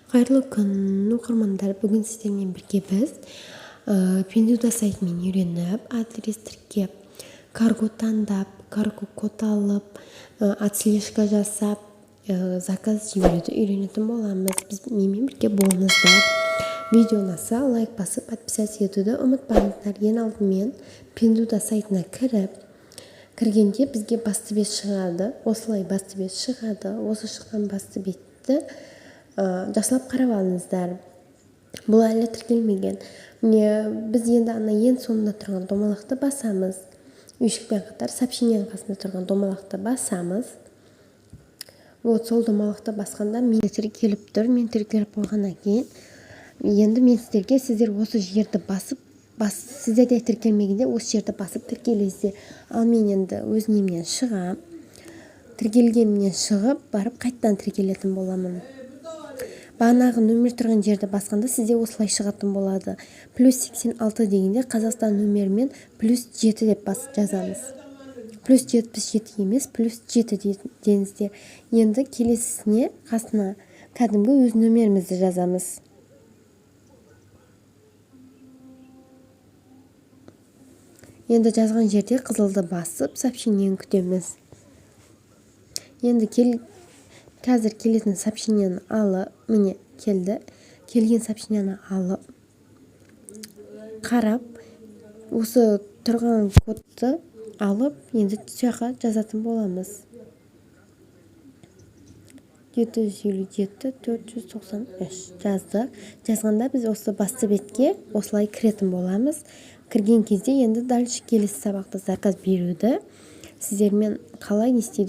Қайырлы күн, оқырмандар. Бүгін сіздермен бірге біз Pinduoduo сайтымен үйреніп, адрес тіркеп, карго таңдап, карго код алып, отслежка жасап, заказ жіберуді үйренетін боламыз. Біз менімен бірге болыңыздар. Видео ұнаса лайк басып, подписаться етуді ұмытпаңыздар. Ең алдымен Pinduoduo сайтына кіргенде бізге басты бет шығады. Осылай басты бет шығады. Осы шыққан басты бетті жасап қарап алыңыздар. Бұл әлі тіркелмеген. Біз енді ең соңында тұрған домалақты басамыз. Үйшікпен қатар сообщениенің қасында тұрған домалақты басамыз. Сол домалақты басқанда мен тіркеліп тұр. Мен тіркеліп қойғаннан кейін енді мен сіздер осы жерді басып, сіздерде тіркелмегенде осы жерді басып тіркелесіздер. Ал мен енді өз немнен шығам. Тіркелгенімнен шығып, барып қайттан тіркелетін боламын. Бағанағы нөмір тұрған жерді басқанда сізде осылай шығатын болады. +86 дегенде Қазақстан нөмірімен +7 деп жазамыз. +77 емес, +7 деңіздер. Енді келесісіне қасына кәдімгі өз нөмірімізді жазамыз. Енді жазған жерде қызылды басып, сообщениені күтеміз. Енді қазір келетін сообщениені алып, міне келді. Келген сообщениені алып, қарап, осы тұрған кодты алып, енді жаққа жазатын боламыз. 757 493 жаздық. Жазғанда біз осы басты бетке осылай кіретін боламыз. Кірген кезде енді дальше келесі сабақты заказ беруді сіздермен қалай не істейді